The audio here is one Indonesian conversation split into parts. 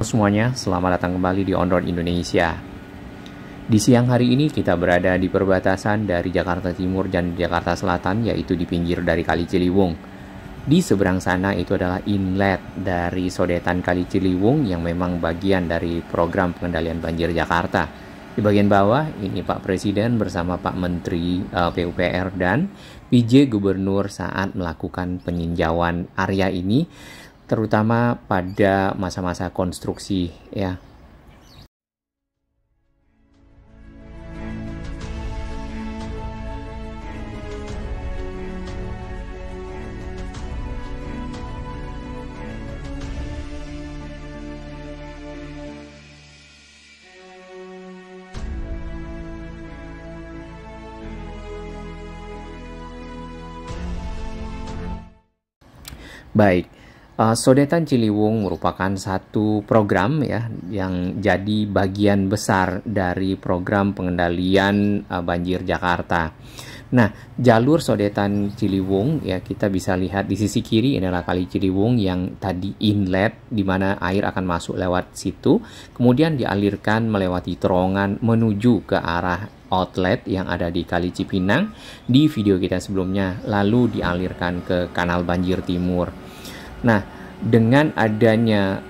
Semuanya, selamat datang kembali di On Road Indonesia. Di siang hari ini kita berada di perbatasan dari Jakarta Timur dan Jakarta Selatan, yaitu di pinggir dari Kali Ciliwung. Di seberang sana itu adalah inlet dari sodetan Kali Ciliwung yang memang bagian dari program pengendalian banjir Jakarta. Di bagian bawah ini Pak Presiden bersama Pak Menteri PUPR dan PJ Gubernur saat melakukan peninjauan area ini, terutama pada masa-masa konstruksi ya. Baik, Sodetan Ciliwung merupakan satu program ya yang jadi bagian besar dari program pengendalian banjir Jakarta. Nah, jalur Sodetan Ciliwung ya kita bisa lihat di sisi kiri adalah Kali Ciliwung yang tadi inlet di mana air akan masuk lewat situ, kemudian dialirkan melewati terowongan menuju ke arah outlet yang ada di Kali Cipinang di video kita sebelumnya, lalu dialirkan ke Kanal Banjir Timur. Nah, dengan adanya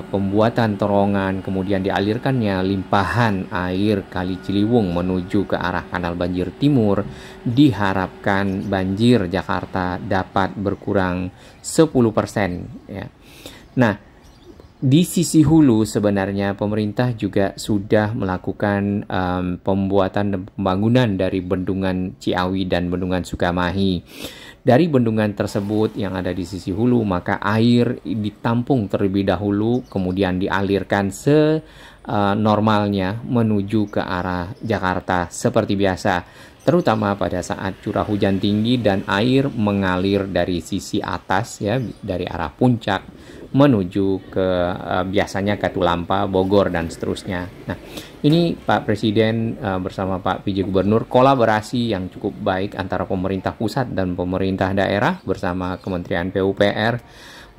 pembuatan terowongan, kemudian dialirkannya limpahan air Kali Ciliwung menuju ke arah Kanal Banjir Timur, diharapkan banjir Jakarta dapat berkurang 10% ya. Nah, di sisi hulu sebenarnya pemerintah juga sudah melakukan pembuatan dan pembangunan dari Bendungan Ciawi dan Bendungan Sukamahi. Dari bendungan tersebut yang ada di sisi hulu, maka air ditampung terlebih dahulu, kemudian dialirkan senormalnya menuju ke arah Jakarta seperti biasa, terutama pada saat curah hujan tinggi dan air mengalir dari sisi atas ya, dari arah puncak menuju ke biasanya Katulampa, Bogor dan seterusnya. Nah, ini Pak Presiden bersama Pak PJ Gubernur kolaborasi yang cukup baik antara pemerintah pusat dan pemerintah daerah bersama Kementerian PUPR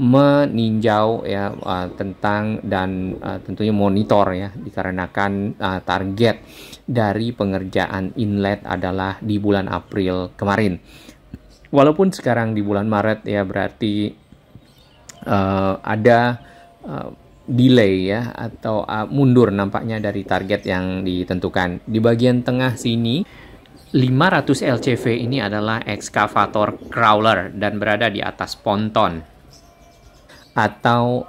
meninjau ya tentang dan tentunya monitor ya, dikarenakan target dari pengerjaan inlet adalah di bulan April kemarin. Walaupun sekarang di bulan Maret ya, berarti ada delay ya atau mundur nampaknya dari target yang ditentukan. Di bagian tengah sini 500 LCV ini adalah ekskavator crawler dan berada di atas ponton atau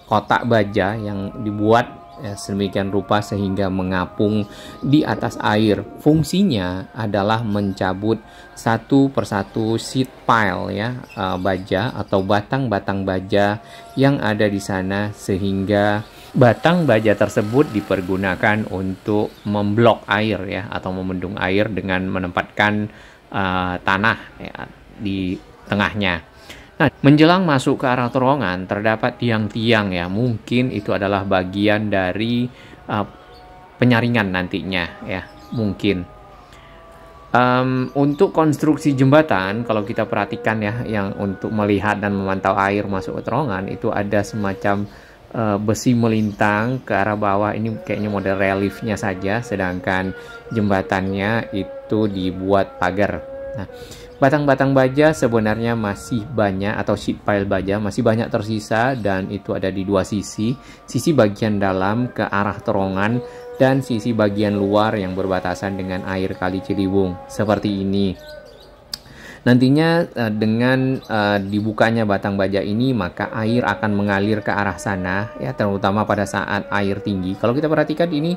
kotak baja yang dibuat ya, sedemikian rupa sehingga mengapung di atas air. Fungsinya adalah mencabut satu persatu sheet pile ya, baja atau batang-batang baja yang ada di sana, sehingga batang baja tersebut dipergunakan untuk memblok air ya atau membendung air dengan menempatkan tanah ya, di tengahnya. Nah, menjelang masuk ke arah terowongan terdapat tiang-tiang ya, mungkin itu adalah bagian dari penyaringan nantinya ya, mungkin. Untuk konstruksi jembatan, kalau kita perhatikan ya, yang untuk melihat dan memantau air masuk ke terowongan itu ada semacam besi melintang ke arah bawah. Ini kayaknya model reliefnya saja, sedangkan jembatannya itu dibuat pagar. Nah, batang-batang baja sebenarnya masih banyak, atau sheet pile baja masih banyak tersisa, dan itu ada di dua sisi. Sisi bagian dalam ke arah terowongan dan sisi bagian luar yang berbatasan dengan air Kali Ciliwung. Seperti ini. Nantinya dengan dibukanya batang baja ini, maka air akan mengalir ke arah sana ya, terutama pada saat air tinggi. Kalau kita perhatikan ini,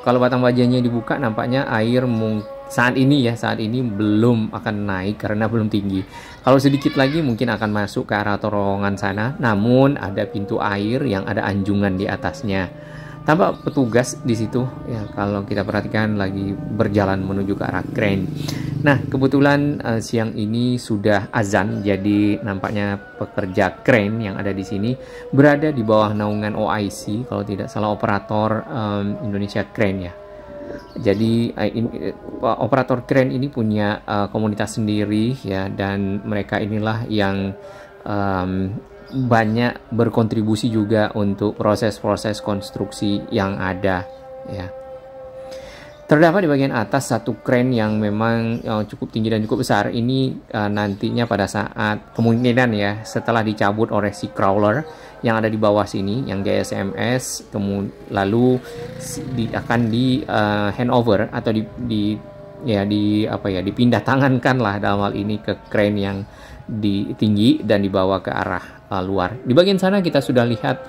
kalau batang bajanya dibuka nampaknya air saat ini belum akan naik karena belum tinggi. Kalau sedikit lagi mungkin akan masuk ke arah terowongan sana, namun ada pintu air yang ada anjungan di atasnya. Tampak petugas di situ ya, kalau kita perhatikan lagi berjalan menuju ke arah crane. Nah, kebetulan siang ini sudah azan, jadi nampaknya pekerja crane yang ada di sini berada di bawah naungan OIC, kalau tidak salah operator Indonesia Crane ya. Jadi operator crane ini punya komunitas sendiri ya, dan mereka inilah yang banyak berkontribusi juga untuk proses-proses konstruksi yang ada ya. Terdapat di bagian atas satu kren yang memang cukup tinggi dan cukup besar. Ini nantinya pada saat kemungkinan ya setelah dicabut oleh si crawler yang ada di bawah sini, yang GSMS, lalu akan di handover atau dipindah tangankan lah dalam hal ini ke kren yang tinggi dan dibawa ke arah luar. Di bagian sana kita sudah lihat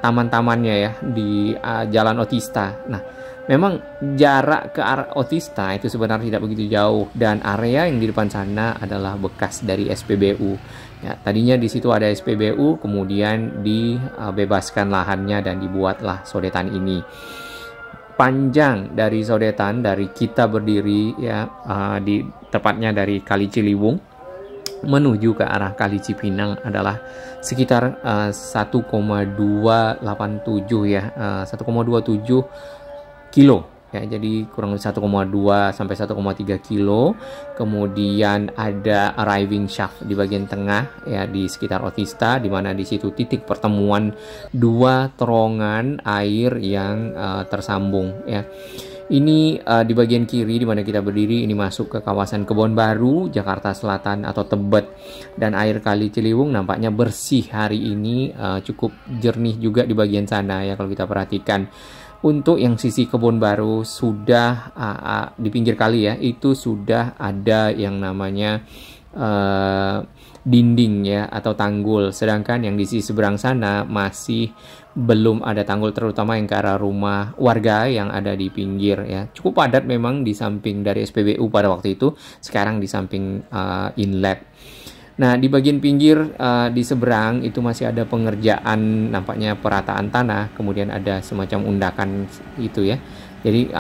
taman-tamannya ya di Jalan Otista. Nah, memang jarak ke arah Otista itu sebenarnya tidak begitu jauh, dan area yang di depan sana adalah bekas dari SPBU. Ya, tadinya di situ ada SPBU, kemudian dibebaskan lahannya dan dibuatlah sodetan ini. Panjang dari sodetan dari kita berdiri ya tepatnya dari Kali Ciliwung menuju ke arah Kali Cipinang adalah sekitar 1,287 ya, 1,27 kilo ya, jadi kurang lebih 1,2 sampai 1,3 kilo. Kemudian ada arriving shaft di bagian tengah ya di sekitar Otista, di mana di situ titik pertemuan dua terowongan air yang tersambung ya. Ini di bagian kiri di mana kita berdiri, ini masuk ke kawasan Kebon Baru, Jakarta Selatan atau Tebet, dan air Kali Ciliwung nampaknya bersih hari ini, cukup jernih juga di bagian sana ya kalau kita perhatikan. Untuk yang sisi Kebon Baru sudah di pinggir kali ya, itu sudah ada yang namanya dinding ya atau tanggul, sedangkan yang di sisi seberang sana masih belum ada tanggul, terutama yang ke arah rumah warga yang ada di pinggir ya. Cukup padat memang di samping dari SPBU pada waktu itu, sekarang di samping inlet. Nah, di bagian pinggir di seberang itu masih ada pengerjaan, nampaknya perataan tanah, kemudian ada semacam undakan itu ya. Jadi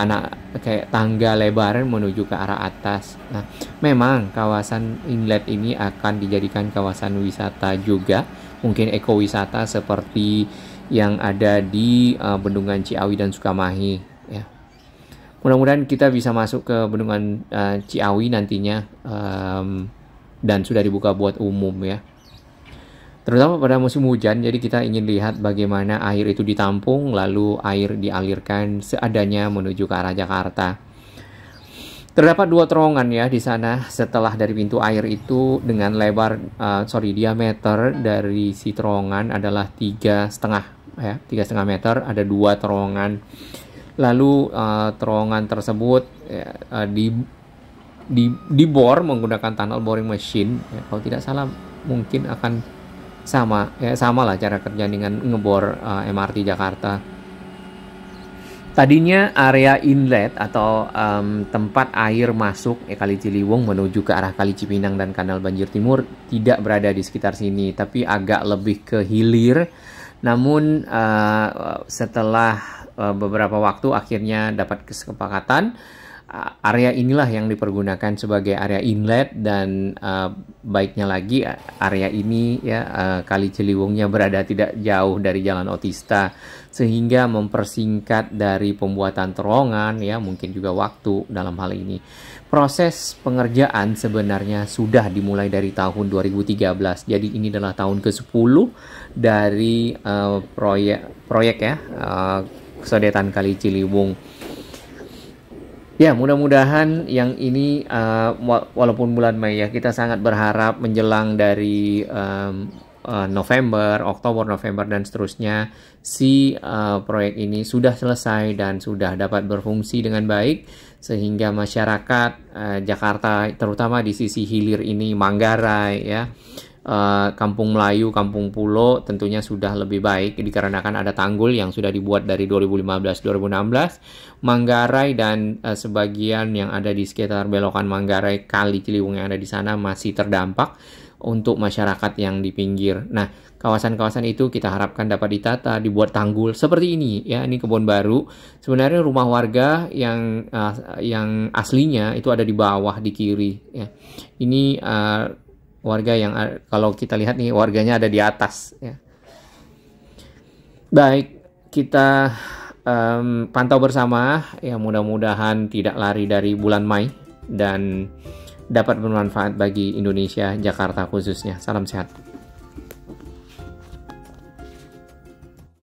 kayak tangga lebar menuju ke arah atas. Nah, memang kawasan inlet ini akan dijadikan kawasan wisata juga, mungkin ekowisata seperti yang ada di Bendungan Ciawi dan Sukamahi ya. Mudah-mudahan kita bisa masuk ke Bendungan Ciawi nantinya, dan sudah dibuka buat umum ya, terutama pada musim hujan. Jadi kita ingin lihat bagaimana air itu ditampung lalu air dialirkan seadanya menuju ke arah Jakarta. Terdapat dua terowongan ya di sana. Setelah dari pintu air itu dengan diameter dari si terowongan adalah 3,5 ya, 3,5 meter. Ada dua terowongan. Lalu terowongan tersebut dibor menggunakan tunnel boring machine. Ya, kalau tidak salah mungkin akan sama lah cara kerja dengan ngebor MRT Jakarta. Tadinya area inlet atau tempat air masuk Kali Ciliwung menuju ke arah Kali Cipinang dan Kanal Banjir Timur tidak berada di sekitar sini, tapi agak lebih ke hilir. Namun setelah beberapa waktu akhirnya dapat kesepakatan, area inilah yang dipergunakan sebagai area inlet, dan baiknya lagi area ini ya Kali Ciliwungnya berada tidak jauh dari Jalan Otista, sehingga mempersingkat dari pembuatan terowongan ya, mungkin juga waktu dalam hal ini. Proses pengerjaan sebenarnya sudah dimulai dari tahun 2013. Jadi ini adalah tahun ke-10 dari proyek ya sodetan Kali Ciliwung. Ya, mudah-mudahan yang ini walaupun bulan Mei ya, kita sangat berharap menjelang dari November, Oktober, November dan seterusnya si proyek ini sudah selesai dan sudah dapat berfungsi dengan baik, sehingga masyarakat Jakarta terutama di sisi hilir ini, Manggarai ya, Kampung Melayu, Kampung Pulo tentunya sudah lebih baik dikarenakan ada tanggul yang sudah dibuat dari 2015-2016. Manggarai dan sebagian yang ada di sekitar belokan Manggarai, Kali Ciliwung yang ada di sana masih terdampak untuk masyarakat yang di pinggir. Nah, kawasan-kawasan itu kita harapkan dapat ditata, dibuat tanggul seperti ini ya. Ini Kebon Baru. Sebenarnya rumah warga yang aslinya itu ada di bawah di kiri ya. Ini warga yang kalau kita lihat nih warganya ada di atas ya. Baik, kita pantau bersama ya, mudah-mudahan tidak lari dari bulan Mei dan dapat bermanfaat bagi Indonesia, Jakarta khususnya. Salam sehat.